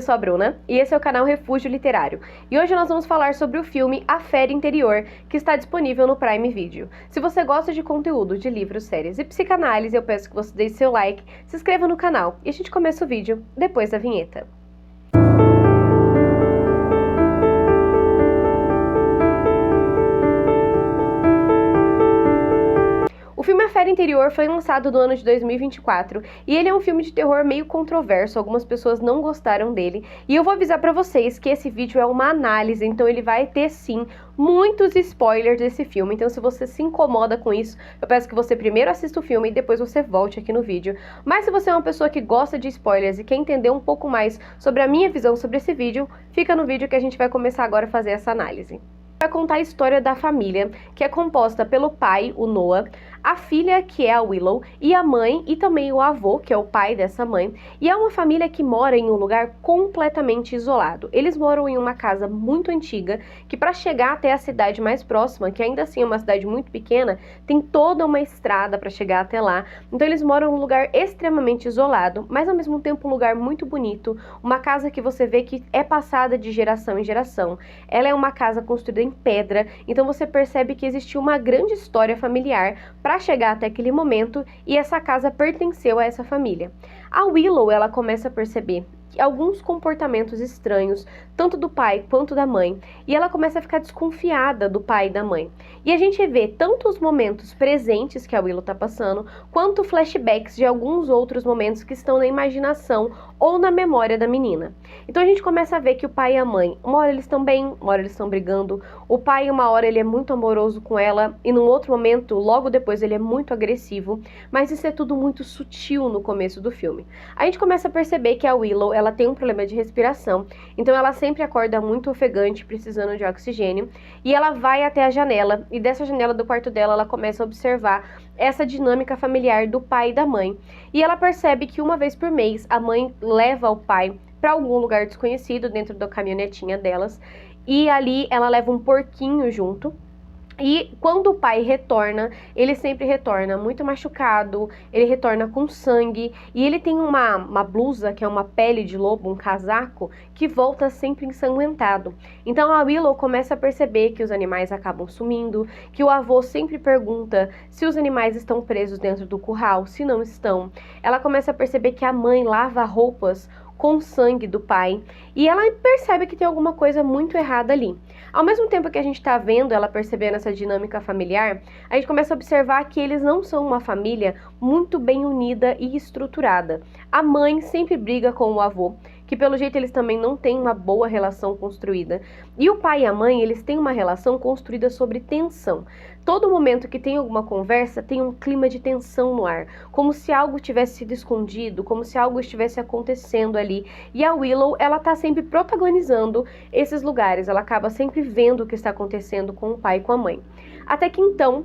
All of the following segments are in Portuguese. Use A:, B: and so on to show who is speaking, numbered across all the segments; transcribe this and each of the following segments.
A: sou a Bruna e esse é o canal Refúgio Literário. E hoje nós vamos falar sobre o filme A Fera Interior, que está disponível no Prime Video. Se você gosta de conteúdo de livros, séries e psicanálise, eu peço que você deixe seu like, se inscreva no canal e a gente começa o vídeo depois da vinheta. O filme A Fera Interior foi lançado no ano de 2024 e ele é um filme de terror meio controverso, algumas pessoas não gostaram dele e eu vou avisar pra vocês que esse vídeo é uma análise, então ele vai ter sim muitos spoilers desse filme, então se você se incomoda com isso, eu peço que você primeiro assista o filme e depois você volte aqui no vídeo. Mas se você é uma pessoa que gosta de spoilers e quer entender um pouco mais sobre a minha visão sobre esse vídeo, fica no vídeo que a gente vai começar agora a fazer essa análise. Vai contar a história da família, que é composta pelo pai, o Noah, a filha, que é a Willow, e a mãe e também o avô, que é o pai dessa mãe. E é uma família que mora em um lugar completamente isolado. Eles moram em uma casa muito antiga, que para chegar até a cidade mais próxima, que ainda assim é uma cidade muito pequena, tem toda uma estrada para chegar até lá. Então eles moram em um lugar extremamente isolado, mas ao mesmo tempo um lugar muito bonito, uma casa que você vê que é passada de geração em geração. Ela é uma casa construída em pedra, então você percebe que existiu uma grande história familiar para chegar até aquele momento e essa casa pertenceu a essa família. A Willow, ela começa a perceber alguns comportamentos estranhos, tanto do pai quanto da mãe, e ela começa a ficar desconfiada do pai e da mãe. E a gente vê tanto os momentos presentes que a Willow tá passando, quanto flashbacks de alguns outros momentos que estão na imaginação ou na memória da menina. Então a gente começa a ver que o pai e a mãe, uma hora eles estão bem, uma hora eles estão brigando. O pai, uma hora ele é muito amoroso com ela, e num outro momento, logo depois, ele é muito agressivo, mas isso é tudo muito sutil no começo do filme. A gente começa a perceber que a Willow, ela tem um problema de respiração, então ela sempre acorda muito ofegante, precisando de oxigênio, e ela vai até a janela, e dessa janela do quarto dela, ela começa a observar essa dinâmica familiar do pai e da mãe. E ela percebe que uma vez por mês, a mãe leva o pai para algum lugar desconhecido dentro da caminhonetinha delas, e ali ela leva um porquinho junto. E quando o pai retorna, ele sempre retorna muito machucado, ele retorna com sangue, e ele tem uma blusa, que é uma pele de lobo, um casaco, que volta sempre ensanguentado. Então a Willow começa a perceber que os animais acabam sumindo, que o avô sempre pergunta se os animais estão presos dentro do curral, se não estão. Ela começa a perceber que a mãe lava roupas com sangue do pai, e ela percebe que tem alguma coisa muito errada ali. Ao mesmo tempo que a gente tá vendo ela percebendo essa dinâmica familiar, a gente começa a observar que eles não são uma família muito bem unida e estruturada. A mãe sempre briga com o avô, que pelo jeito eles também não têm uma boa relação construída. E o pai e a mãe, eles têm uma relação construída sobre tensão. Todo momento que tem alguma conversa, tem um clima de tensão no ar, como se algo tivesse sido escondido, como se algo estivesse acontecendo ali. E a Willow, ela tá sempre protagonizando esses lugares, ela acaba sempre vendo o que está acontecendo com o pai e com a mãe. Até que então,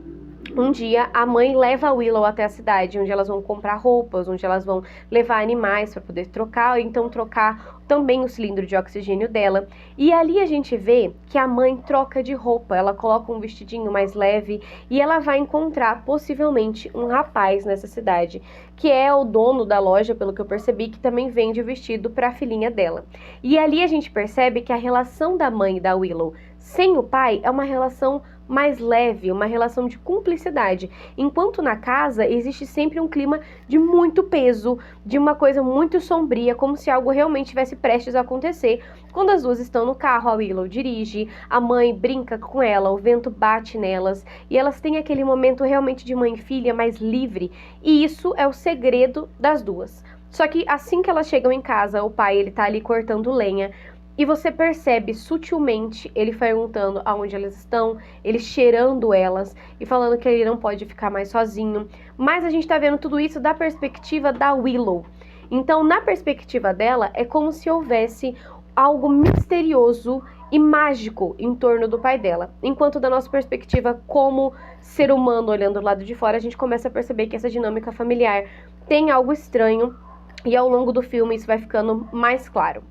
A: um dia, a mãe leva a Willow até a cidade, onde elas vão comprar roupas, onde elas vão levar animais para poder trocar, ou então trocar também o cilindro de oxigênio dela. E ali a gente vê que a mãe troca de roupa, ela coloca um vestidinho mais leve e ela vai encontrar possivelmente um rapaz nessa cidade, que é o dono da loja, pelo que eu percebi, que também vende o vestido para a filhinha dela. E ali a gente percebe que a relação da mãe e da Willow sem o pai é uma relação mais leve, uma relação de cumplicidade, enquanto na casa existe sempre um clima de muito peso, de uma coisa muito sombria, como se algo realmente estivesse prestes a acontecer. Quando as duas estão no carro, a Willow dirige, a mãe brinca com ela, o vento bate nelas, e elas têm aquele momento realmente de mãe e filha mais livre, e isso é o segredo das duas. Só que assim que elas chegam em casa, o pai, ele tá ali cortando lenha, e você percebe sutilmente ele perguntando aonde elas estão, ele cheirando elas e falando que ele não pode ficar mais sozinho. Mas a gente tá vendo tudo isso da perspectiva da Willow. Então, na perspectiva dela, é como se houvesse algo misterioso e mágico em torno do pai dela. Enquanto da nossa perspectiva como ser humano olhando do lado de fora, a gente começa a perceber que essa dinâmica familiar tem algo estranho e ao longo do filme isso vai ficando mais claro.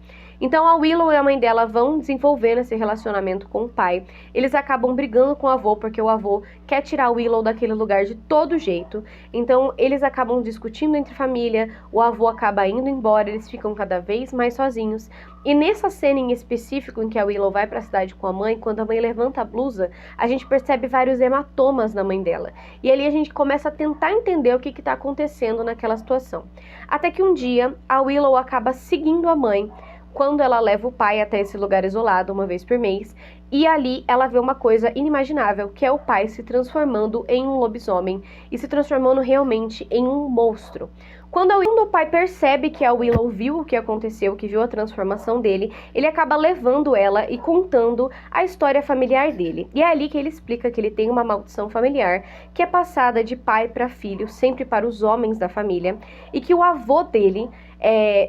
A: Então a Willow e a mãe dela vão desenvolvendo esse relacionamento com o pai. Eles acabam brigando com o avô, porque o avô quer tirar a Willow daquele lugar de todo jeito. Então eles acabam discutindo entre família, o avô acaba indo embora, eles ficam cada vez mais sozinhos. E nessa cena em específico em que a Willow vai para a cidade com a mãe, quando a mãe levanta a blusa, a gente percebe vários hematomas na mãe dela. E ali a gente começa a tentar entender o que está acontecendo naquela situação. Até que um dia a Willow acaba seguindo a mãe quando ela leva o pai até esse lugar isolado uma vez por mês, e ali ela vê uma coisa inimaginável, que é o pai se transformando em um lobisomem e se transformando realmente em um monstro. Quando o pai percebe que a Willow viu o que aconteceu, que viu a transformação dele, ele acaba levando ela e contando a história familiar dele. E é ali que ele explica que ele tem uma maldição familiar que é passada de pai para filho, sempre para os homens da família, e que o avô dele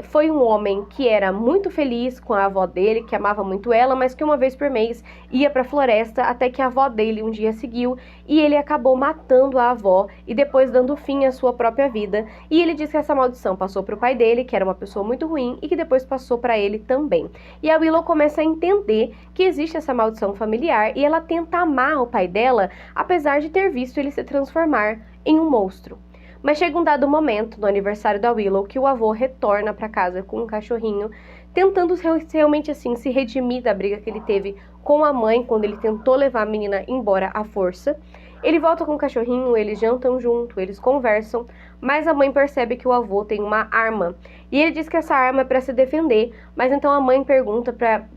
A: foi um homem que era muito feliz com a avó dele, que amava muito ela, mas que uma vez por mês ia para a floresta, até que a avó dele um dia seguiu e ele acabou matando a avó e depois dando fim à sua própria vida. E ele diz que essa maldição passou para o pai dele, que era uma pessoa muito ruim, e que depois passou para ele também. E a Willow começa a entender que existe essa maldição familiar e ela tenta amar o pai dela, apesar de ter visto ele se transformar em um monstro. Mas chega um dado momento, no aniversário da Willow, que o avô retorna para casa com um cachorrinho, tentando realmente assim se redimir da briga que ele teve com a mãe quando ele tentou levar a menina embora à força. Ele volta com o cachorrinho, eles jantam junto, eles conversam, mas a mãe percebe que o avô tem uma arma. E ele diz que essa arma é para se defender, mas então a mãe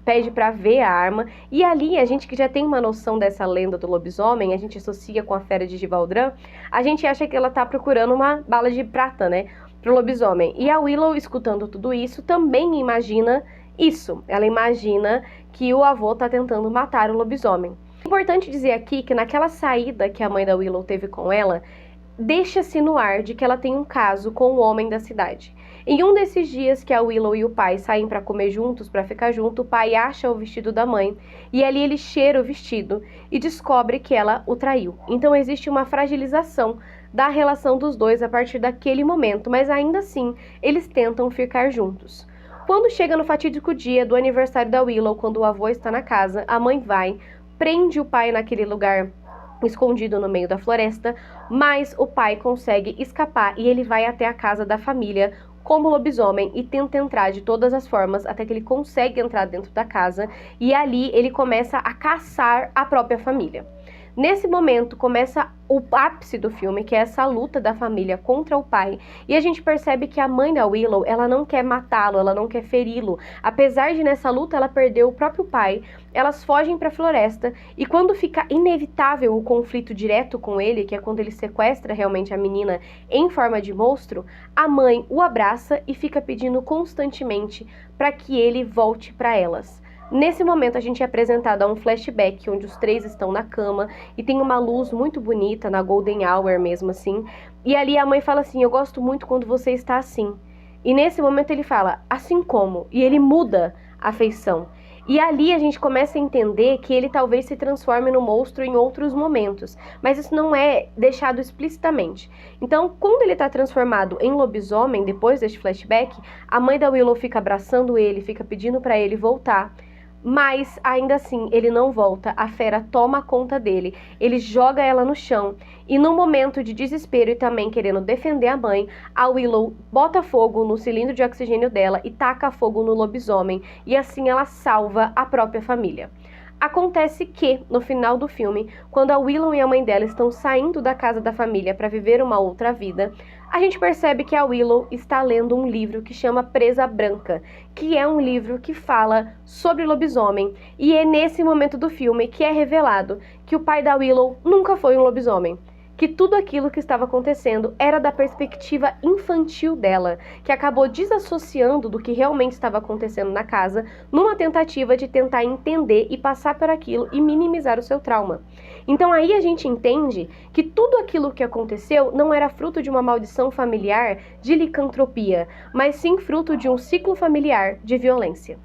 A: pede para ver a arma. E ali, a gente que já tem uma noção dessa lenda do lobisomem, a gente associa com a fera de Givaldran, a gente acha que ela tá procurando uma bala de prata, né, pro lobisomem. E a Willow, escutando tudo isso, também imagina isso. Ela imagina que o avô tá tentando matar o lobisomem. É importante dizer aqui que naquela saída que a mãe da Willow teve com ela, deixa-se no ar de que ela tem um caso com o homem da cidade. Em um desses dias que a Willow e o pai saem para comer juntos, para ficar junto, o pai acha o vestido da mãe e ali ele cheira o vestido e descobre que ela o traiu. Então existe uma fragilização da relação dos dois a partir daquele momento, mas ainda assim eles tentam ficar juntos. Quando chega no fatídico dia do aniversário da Willow, quando o avô está na casa, a mãe vai, prende o pai naquele lugar escondido no meio da floresta, mas o pai consegue escapar e ele vai até a casa da família como lobisomem e tenta entrar de todas as formas até que ele consegue entrar dentro da casa e ali ele começa a caçar a própria família. Nesse momento começa o ápice do filme, que é essa luta da família contra o pai, e a gente percebe que a mãe da Willow, ela não quer matá-lo, ela não quer feri-lo, apesar de nessa luta ela perder o próprio pai. Elas fogem para a floresta e quando fica inevitável o conflito direto com ele, que é quando ele sequestra realmente a menina em forma de monstro, a mãe o abraça e fica pedindo constantemente para que ele volte para elas. Nesse momento a gente é apresentado a um flashback onde os três estão na cama e tem uma luz muito bonita, na golden hour mesmo assim, e ali a mãe fala assim: eu gosto muito quando você está assim. E nesse momento ele fala, assim como, e ele muda a feição. E ali a gente começa a entender que ele talvez se transforme no monstro em outros momentos, mas isso não é deixado explicitamente. Então, quando ele está transformado em lobisomem, depois deste flashback, a mãe da Willow fica abraçando ele, fica pedindo para ele voltar. Mas, ainda assim, ele não volta, a fera toma conta dele, ele joga ela no chão, e num momento de desespero e também querendo defender a mãe, a Willow bota fogo no cilindro de oxigênio dela e taca fogo no lobisomem, e assim ela salva a própria família. Acontece que, no final do filme, quando a Willow e a mãe dela estão saindo da casa da família para viver uma outra vida, a gente percebe que a Willow está lendo um livro que chama Presa Branca, que é um livro que fala sobre lobisomem, e é nesse momento do filme que é revelado que o pai da Willow nunca foi um lobisomem, que tudo aquilo que estava acontecendo era da perspectiva infantil dela, que acabou desassociando do que realmente estava acontecendo na casa, numa tentativa de tentar entender e passar por aquilo e minimizar o seu trauma. Então aí a gente entende que tudo aquilo que aconteceu não era fruto de uma maldição familiar de licantropia, mas sim fruto de um ciclo familiar de violência.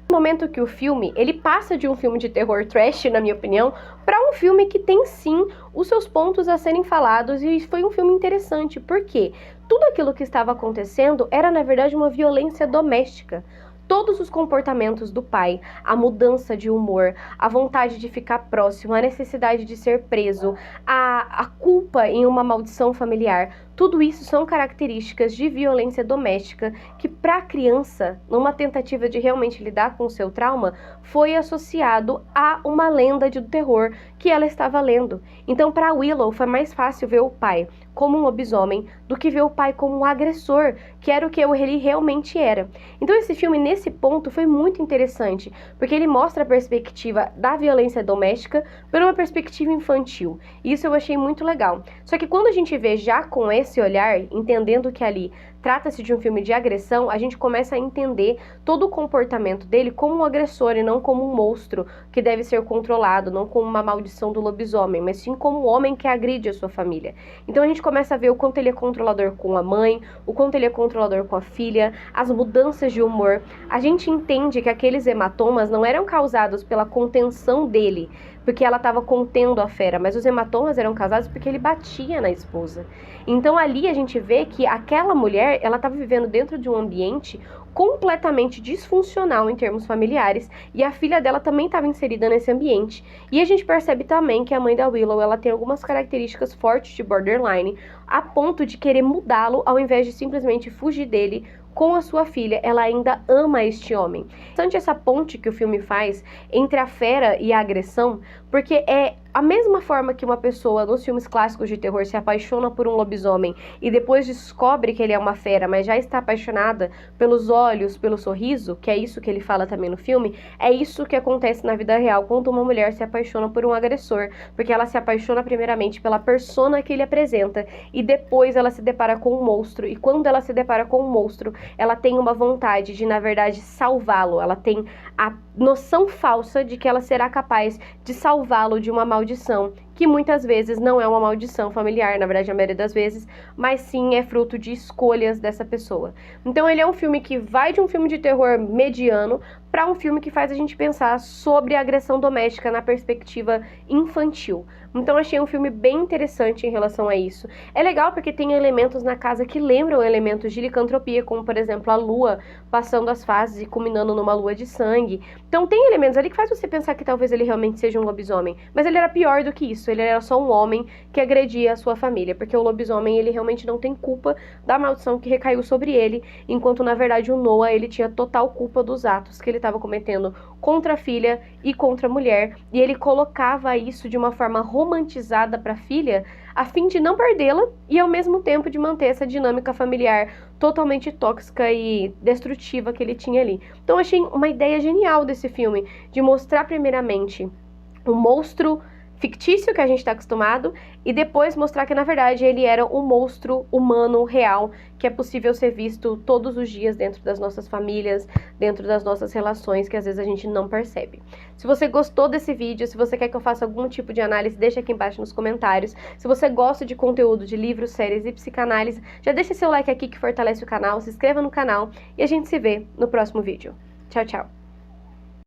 A: No momento que o filme, ele passa de um filme de terror trash, na minha opinião, para um filme que tem sim os seus pontos a serem falados, e foi um filme interessante, porque tudo aquilo que estava acontecendo era na verdade uma violência doméstica. todos os comportamentos do pai, a mudança de humor, a vontade de ficar próximo, a necessidade de ser preso, a culpa em uma maldição familiar, tudo isso são características de violência doméstica que, para a criança, numa tentativa de realmente lidar com o seu trauma, foi associado a uma lenda do terror que ela estava lendo. Então, para Willow, foi mais fácil ver o pai como um lobisomem do que ver o pai como um agressor, que era o que ele realmente era. Então, esse filme, nesse ponto, foi muito interessante, porque ele mostra a perspectiva da violência doméstica por uma perspectiva infantil. Isso eu achei muito legal. Só que quando a gente vê já com esse olhar, entendendo que ali trata-se de um filme de agressão, a gente começa a entender todo o comportamento dele como um agressor e não como um monstro que deve ser controlado, não como uma maldição do lobisomem, mas sim como um homem que agride a sua família. Então a gente começa a ver o quanto ele é controlador com a mãe, o quanto ele é controlador com a filha, as mudanças de humor. A gente entende que aqueles hematomas não eram causados pela contenção dele, porque ela estava contendo a fera, mas os hematomas eram causados porque ele batia na esposa. Então ali a gente vê que aquela mulher, ela estava vivendo dentro de um ambiente completamente disfuncional em termos familiares, e a filha dela também estava inserida nesse ambiente. E a gente percebe também que a mãe da Willow, ela tem algumas características fortes de borderline, a ponto de querer mudá-lo ao invés de simplesmente fugir dele com a sua filha. Ela ainda ama este homem. Interessante essa ponte que o filme faz entre a fera e a agressão, porque é a mesma forma que uma pessoa nos filmes clássicos de terror se apaixona por um lobisomem e depois descobre que ele é uma fera, mas já está apaixonada pelos olhos, pelo sorriso, que é isso que ele fala também no filme, é isso que acontece na vida real quando uma mulher se apaixona por um agressor, porque ela se apaixona primeiramente pela persona que ele apresenta e depois ela se depara com um monstro, e quando ela se depara com um monstro, ela tem uma vontade de, na verdade, salvá-lo. Ela tem a noção falsa de que ela será capaz de salvá-lo de uma maldição, que muitas vezes não é uma maldição familiar, na verdade a maioria das vezes, mas sim é fruto de escolhas dessa pessoa. Então ele é um filme que vai de um filme de terror mediano para um filme que faz a gente pensar sobre a agressão doméstica na perspectiva infantil. Então achei um filme bem interessante em relação a isso. É legal porque tem elementos na casa que lembram elementos de licantropia, como por exemplo a lua passando as fases e culminando numa lua de sangue. Então tem elementos ali que faz você pensar que talvez ele realmente seja um lobisomem, mas ele era pior do que isso. Ele era só um homem que agredia a sua família, porque o lobisomem, ele realmente não tem culpa da maldição que recaiu sobre ele, enquanto na verdade o Noah, ele tinha total culpa dos atos que ele estava cometendo contra a filha e contra a mulher, e ele colocava isso de uma forma romantizada para a filha, a fim de não perdê-la e ao mesmo tempo de manter essa dinâmica familiar totalmente tóxica e destrutiva que ele tinha ali. Então achei uma ideia genial desse filme, de mostrar primeiramente um monstro fictício que a gente está acostumado e depois mostrar que na verdade ele era um monstro humano real que é possível ser visto todos os dias dentro das nossas famílias, dentro das nossas relações, que às vezes a gente não percebe. Se você gostou desse vídeo, se você quer que eu faça algum tipo de análise, deixa aqui embaixo nos comentários. Se você gosta de conteúdo de livros, séries e psicanálise, já deixa seu like aqui que fortalece o canal, se inscreva no canal e a gente se vê no próximo vídeo. Tchau, tchau!